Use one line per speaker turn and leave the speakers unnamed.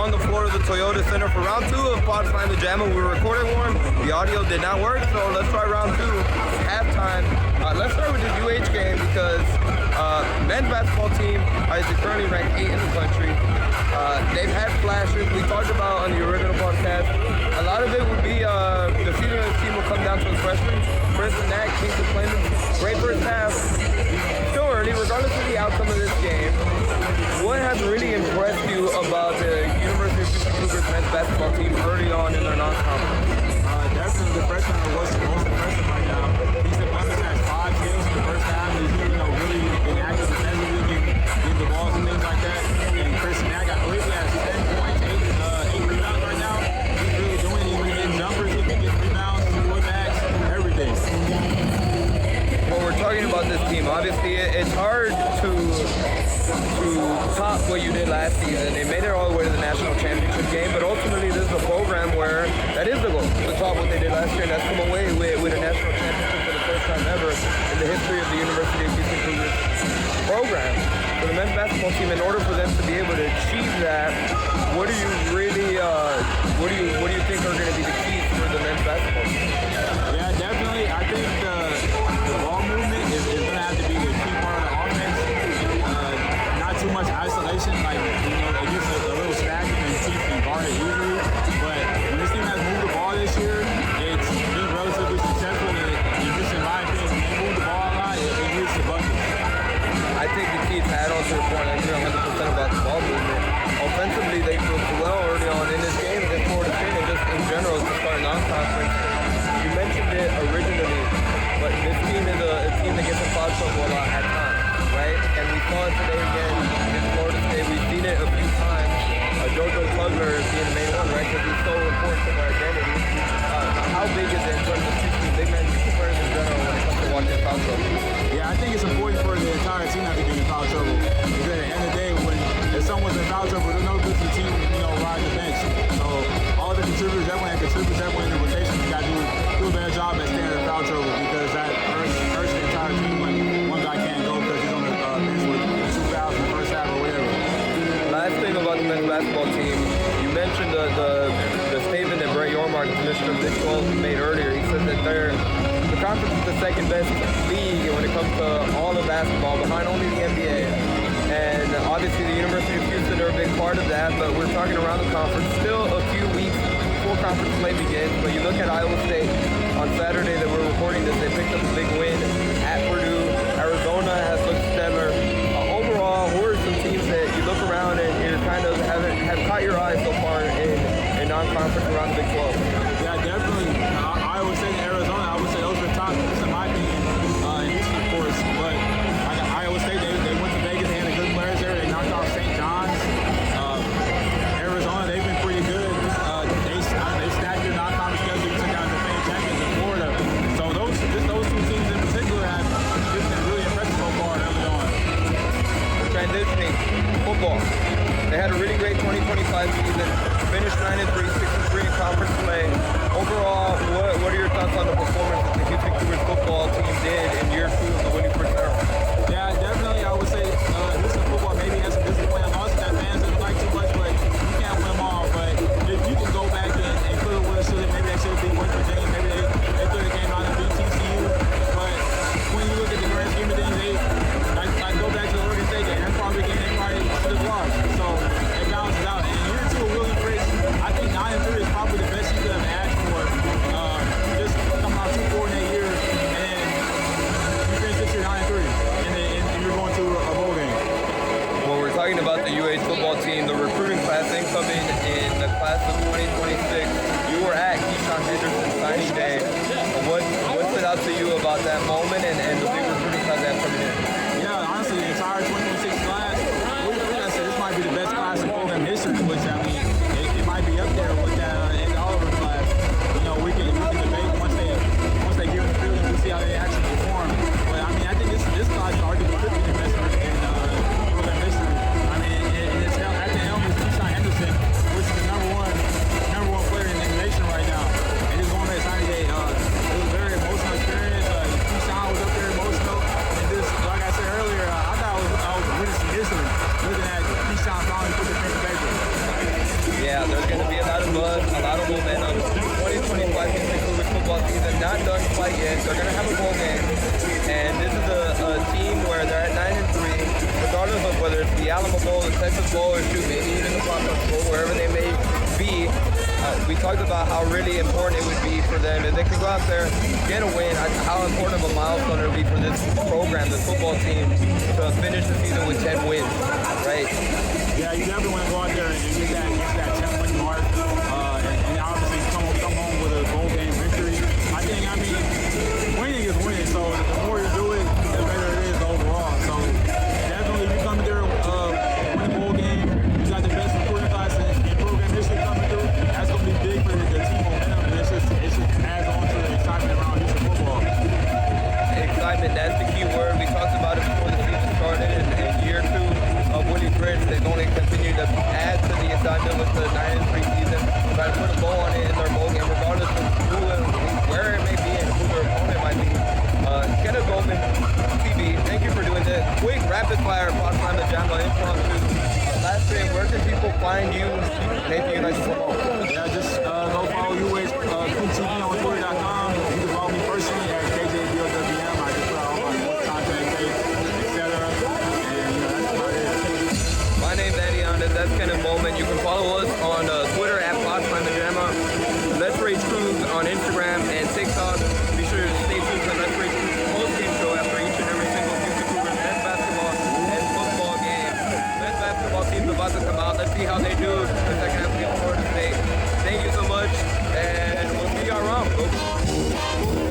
on the floor of the Toyota Center for round 2 of Pod Find the Jam. We were recording one. The audio did not work, so let's try round 2. Halftime. Let's start with the UH game because men's basketball team is currently ranked 8 in the country. They've had flashes. We talked about on the original podcast. A lot of it would be the ceiling of the team will come down to the freshmen. Chris and Nat, Kings of Clinton. Great first half. Still early, regardless of the outcome of this game. What has really impressed you about the University of Houston Cougars men's basketball team early on in their non-conference?
Definitely the freshman was most impressive right now. He's the one that has 5 kills in the first half. He's really been active defensively, getting the balls and things like that. And Chris and Nag, I believe he has 10 points, 8 rebounds right now. He's really doing it. He's been getting jumpers, he's been getting rebounds, putbacks, everything.
When we're talking about this team, obviously it's hard to top what you did last season. They made it all the way to the national championship game, but ultimately this is a program where that is the goal, to top what they did last year, and that's come away with a national championship for the first time ever in the history of the University of Houston Cougars program. For the men's basketball team, in order for them to be able to achieve that, what do you really, what do you think are going to be the keys for the men's basketball team?
Yeah, definitely. I think the ball movement is going to have to be the key part of the offense. Not too much isolation, like, it gets a little stagnant and the team can guard it easily. But when this team has moved the ball this year, it's been relatively successful. And just in my opinion, when they move the ball a lot, it leads to buckets.
I think the key to add on to your point, I agree 100% about the ball movement. Offensively, they proved well early on in this game against Florida State, and just in general, to start non-conference. You mentioned it originally, but this team is a team that gets in foul trouble a lot at times, right? And we saw it today again against Florida State. We've seen it a few times. JoJo Plugler is being the main one, right? Because he's so important to our identity. How big is it in terms of Houston big men, Houston players in general when it comes to watching foul trouble?
Yeah, I think it's important for the entire team not to get in foul trouble. Because at the end of the day, if someone's in foul trouble, there's no good for the team, ride the bench. So all the contributors, everyone that contributes, everyone in the rotation, you got to do a better job at staying in foul trouble because that hurts the entire team when one guy can't go because he's on the bench with 2 fouls in the first half or whatever.
Last thing about the men's basketball team, you mentioned the statement that Brett Yormark, the commissioner of Big 12, made earlier. He said that the conference is the second best league when it comes to all of basketball, behind only the NBA. And obviously the University of Houston are a big part of that, but we're talking around the conference. Still a few weeks before conference play begins, but you look at Iowa State on Saturday that we're recording this, they picked up a big win at Purdue. Arizona has looked stellar. Overall, who are some teams that you look around and you're kind of have caught your eye so far in non-conference around the Big 12?
Yeah, definitely. Iowa State and Arizona, I would say those are the top, in my opinion, in Houston, of course. But like Iowa State, they went to Vegas, they had a good players there. They knocked off St. John's. Arizona, they've been pretty good. They stacked their non-conference schedule. You took out the defending champions in Florida. So those 2 teams in particular have just been really impressive so far early on.
Transitioning, football. They had a really great 2025 season. Finished 9-3, 6-3 in conference play. Overall, what are your thoughts on the performance that the Houston Cougars football team did in year 2 of the winning first era?
Yeah, definitely. I would say Houston football maybe has some disappointing losses that fans didn't like too much, but you can't win them all. But if you can go back and clear what it should have, maybe they should have beat West Virginia, maybe they could have came out and beat TCU. But when you look at the grand scheme of things, I go back to the Oregon State game. That's probably a game they probably should have lost. So it balances out. And year 2 of William Fritz, I think 9-3 is probably the best you could have asked for. Just coming out 2-4 in that year, and you finish this year 9-3, and you're going to a bowl game.
When we're talking about the UH football team, the recruiting class incoming in the class of 2026, you were at Keyshawn Henderson signing day. What stood out to you about that moment and the big recruiting class that's coming in?
Yeah, honestly, the entire 2026 class, I said this might be the best class in program history, which, I mean, it might be up there with that and Oliver class. We can debate once they get in the field and we see how they actually perform. But, I mean, I think this class arguably could be the best in program history. I mean, it's at the helm is Keyshawn Henderson, which is the number one player in the nation right now. And just going to that signing day, it was a very emotional experience. Keyshawn was up there emotional. And just, like I said earlier, I thought I was witnessing history, looking at Keyshawn finally
not done quite yet. They're going to have a bowl game. And this is a team where they're at 9-3, regardless of whether it's the Alamo Bowl, the Texas Bowl, or shoot, maybe even the Caucus Bowl, wherever they may be. We talked about how really important it would be for them if they could go out there, get a win, how important of a milestone it would be for this program, this football team, to finish the season with 10 wins, right?
Yeah, you definitely want to go out there and get that 10-win mark, and obviously come home with a bowl game victory. I mean, winning is winning, so the more you do it, the better it is overall. So definitely, you come there, win a bowl game, you got the best recruiting class in program history coming through. That's going to be big for the team momentum, and it just adds on to the excitement around Houston football.
Excitement, that's the key word. We talked about it before the season started, and in year 2 of Willie Bridge, they've only continued to add to the excitement with the 9-3 season, try to put a bow on it in their bowl game, regardless of who and where it may be and who their opponent might be. Kenneth Bowman, TV, thank you for doing this. Quick, rapid-fire, part-time agenda, impromptu. Last thing, where can people find you? Thank you, nice to promote.
Yeah, just go follow UH QTV on Twitter.com. You can follow me personally at KJBOWM. I just put out all my content, etc. And that's about it.
My name's Yanez, that's Kenneth Bowman. You can follow us on